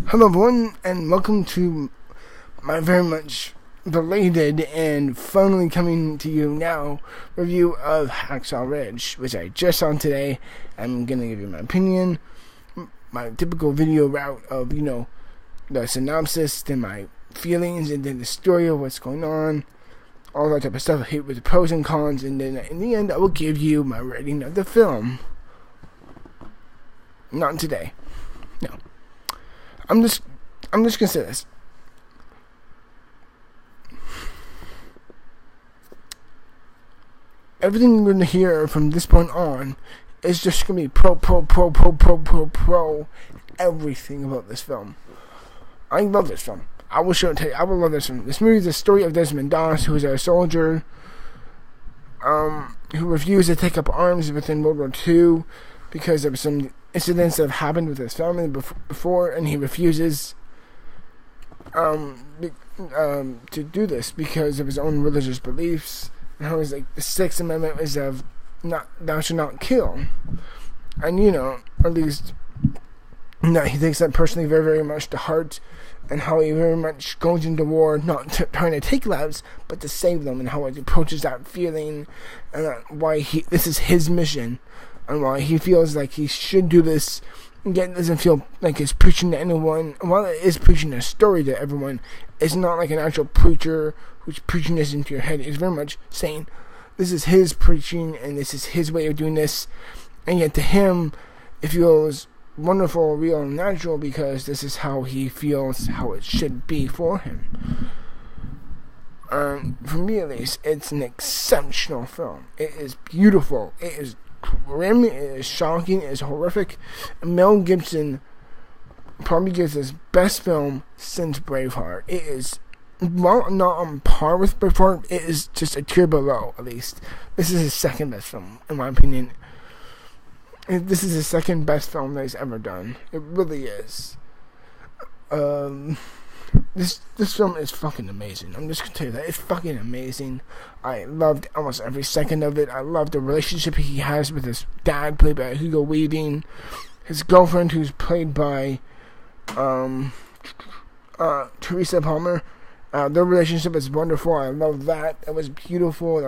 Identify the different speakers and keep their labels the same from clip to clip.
Speaker 1: Hello everyone, and welcome to my very much belated and finally coming to you now review of Hacksaw Ridge, which I just saw today. I'm going to give you my opinion, my typical video route of, the synopsis, then my feelings, and then the story of what's going on, all that type of stuff, hit with the pros and cons, and then in the end I will give you my rating of the film. Not today. No. I'm just gonna say this. Everything you're gonna hear from this point on is just gonna be pro everything about this film. I love this film. I will show it to you. I will love this film. This movie is the story of Desmond Doss, who is a soldier who refused to take up arms within World War II because of some incidents that have happened with his family before, and he refuses to do this because of his own religious beliefs. And how he's like, the Sixth Amendment is of thou shalt not kill, and at least he takes that personally very, very much to heart, and how he very much goes into war not trying to take lives but to save them, and how he approaches that feeling, and why this is his mission, and why he feels like he should do this, yet doesn't feel like he's preaching to anyone. While it is preaching a story to everyone, it's not like an actual preacher who's preaching this into your head. It's very much saying, this is his preaching, and this is his way of doing this, and yet to him, it feels wonderful, real, and natural, because this is how he feels, how it should be for him. For me at least, it's an exceptional film. It is beautiful. It is grim, it is shocking, it is horrific. Mel Gibson probably gives his best film since Braveheart. It is, while not on par with Braveheart, it is just a tier below, at least. This is his second best film, in my opinion. This is his second best film that he's ever done. It really is. This film is fucking amazing. I'm just gonna tell you that. It's fucking amazing. I loved almost every second of it. I love the relationship he has with his dad, played by Hugo Weaving. His girlfriend, who's played by Teresa Palmer. Their relationship is wonderful. I love that. It was beautiful.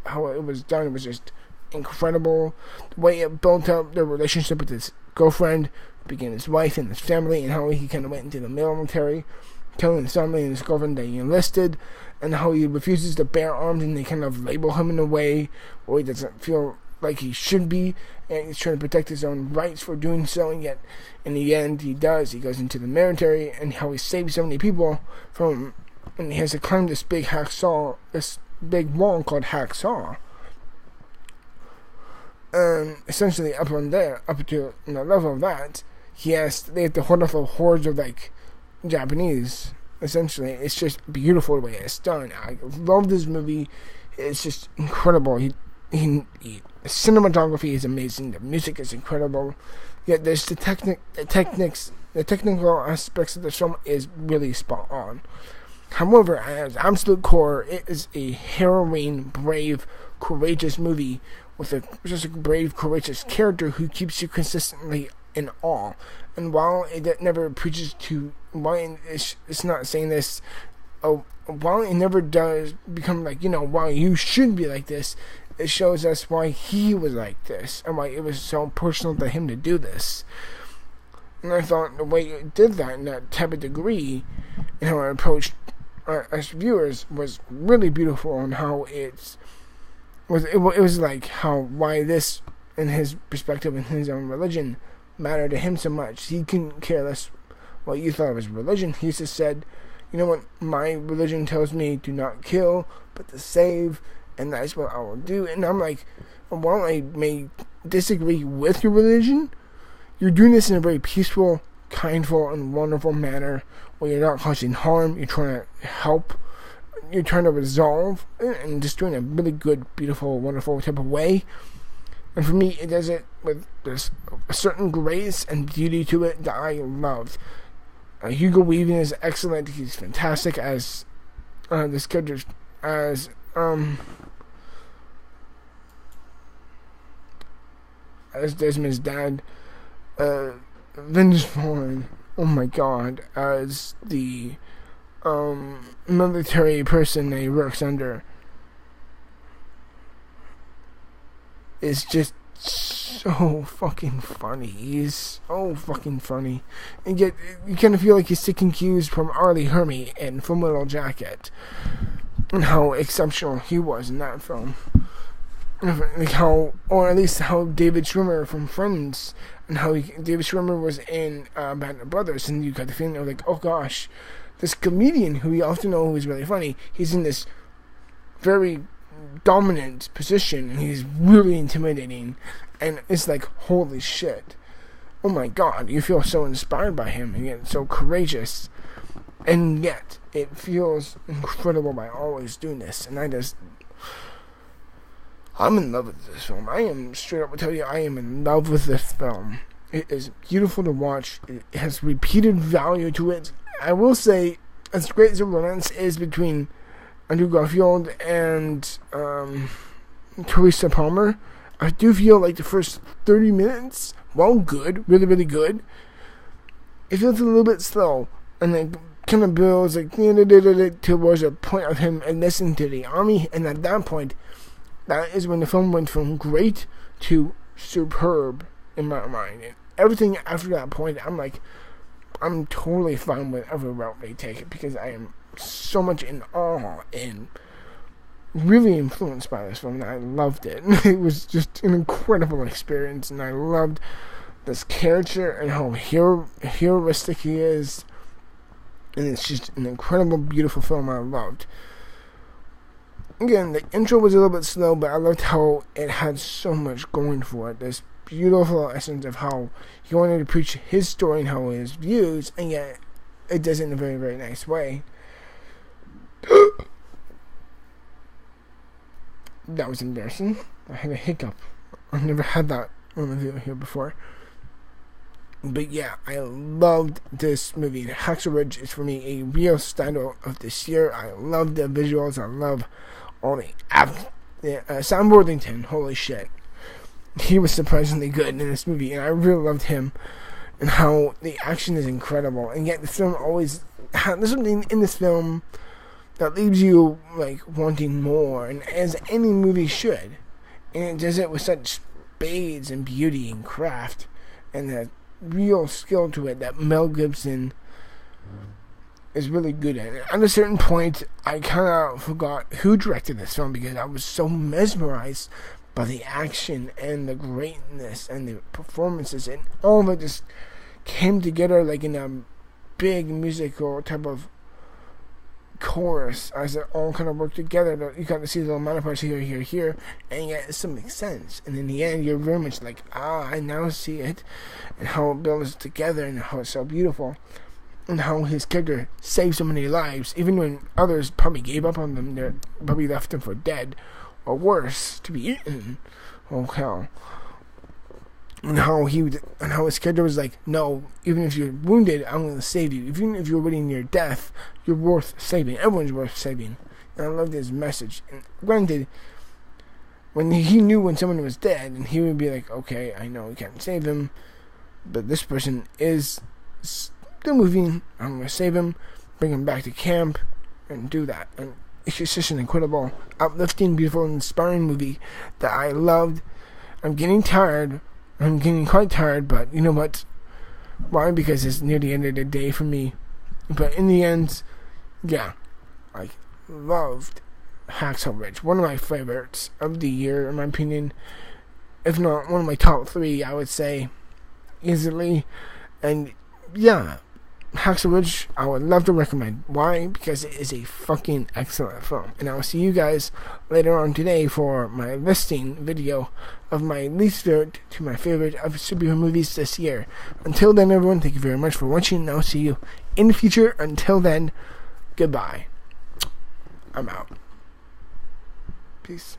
Speaker 1: How it was done. It was just incredible. The way it built up their relationship with his girlfriend, became his wife and his family, and how he kind of went into the military, killing his family and his girlfriend that he enlisted, and how he refuses to bear arms, and they kind of label him in a way where he doesn't feel like he should be, and he's trying to protect his own rights for doing so, and yet in the end he does. He goes into the military, and how he saves so many people from, and he has to climb this big wall called Hacksaw. Essentially up to the level of that, they have to hold off of hordes of Japanese. Essentially, it's just beautiful the way it's done. I love this movie. It's just incredible. The cinematography is amazing. The music is incredible. Yet there's the technical aspects of the film is really spot on. However, as absolute core, it is a harrowing, brave, courageous movie with just a brave, courageous character who keeps you consistently in awe. And while it never preaches to, it's not saying this, while it never does become why you should be like this, it shows us why he was like this, and why it was so personal to him to do this. And I thought the way it did that in that type of degree, and how it approached us viewers, was really beautiful, and how it was like why this, in his perspective and his own religion, mattered to him so much. He couldn't care less what you thought of his religion. He just said, you know what, my religion tells me do not kill, but to save, and that's what I will do. And I'm like, while I may disagree with your religion, you're doing this in a very peaceful, kindful, and wonderful manner, where you're not causing harm, you're trying to help, you're trying to resolve, and just doing a really good, beautiful, wonderful type of way. And for me, it does it with this a certain grace and beauty to it that I love. Hugo Weaving is excellent. He's fantastic as this character, as Desmond's dad. Vince Vaughn oh my god, as the military person that he works under is just so fucking funny. He's so fucking funny. And yet, you kind of feel like he's taking cues from Arlie Hermy in Full Metal Jacket. And how exceptional he was in that film. Like how, or at least how David Schwimmer from Friends, and how David Schwimmer was in Band of Brothers, and you got the feeling of like, oh gosh, this comedian who we often know who is really funny, he's in this very dominant position, and he's really intimidating, and it's like, holy shit, oh my god, you feel so inspired by him, and yet so courageous, and yet it feels incredible by always doing this. And I'm in love with this film. I am straight up to tell you, I am in love with this film. It is beautiful to watch. It has repeated value to it. I will say, as great as the romance is between Andrew Garfield and Teresa Palmer, I do feel like the first 30 minutes, while good, really, really good, it feels a little bit slow, and then kind of builds like towards a point of him enlisting to the army, and at that point, that is when the film went from great to superb in my mind. And everything after that point, I'm totally fine with every route they take it, because I am so much in awe and really influenced by this film, and I loved it. It was just an incredible experience, and I loved this character and how heroistic he is, and it's just an incredible, beautiful film I loved. Again, the intro was a little bit slow, but I loved how it had so much going for it. This beautiful essence of how he wanted to preach his story and how his views, and yet it does it in a very, very nice way. That was embarrassing. I had a hiccup. I've never had that on the video here before. But yeah, I loved this movie. Hacksaw Ridge is for me a real standout of this year. I love the visuals. I love all the Sam Worthington. Holy shit, he was surprisingly good in this movie, and I really loved him. And how the action is incredible, and yet the film always there's something in this film that leaves you like wanting more, and as any movie should. And it does it with such spades and beauty and craft, and the real skill to it that Mel Gibson is really good at. And at a certain point, I kind of forgot who directed this film, because I was so mesmerized by the action and the greatness and the performances, and all of it just came together like in a big musical type of chorus, as it all kind of worked together. You got to see the little minor parts here, and yet it still makes sense. And in the end, you're very much like, I now see it, and how it builds together, and how it's so beautiful, and how his character saved so many lives, even when others probably gave up on them. They probably left him for dead, or worse, to be eaten. Oh hell. And how his character was like, no, even if you're wounded, I'm going to save you. Even if you're waiting near death, you're worth saving. Everyone's worth saving. And I loved his message. And granted, when he knew when someone was dead, and he would be like, okay, I know we can't save him, but this person is still moving. I'm going to save him, bring him back to camp, and do that. And it's just an incredible, uplifting, beautiful, inspiring movie that I loved. I'm getting quite tired, but you know what? Why? Because it's near the end of the day for me. But in the end, yeah, I loved Hacksaw Ridge. One of my favorites of the year, in my opinion. If not one of my top 3, I would say, easily. And yeah, Hacksaw Ridge, I would love to recommend. Why? Because it is a fucking excellent film. And I will see you guys later on today for my listing video of my least favorite to my favorite of superhero movies this year. Until then, everyone, thank you very much for watching, and I'll see you in the future. Until then, goodbye. I'm out. Peace.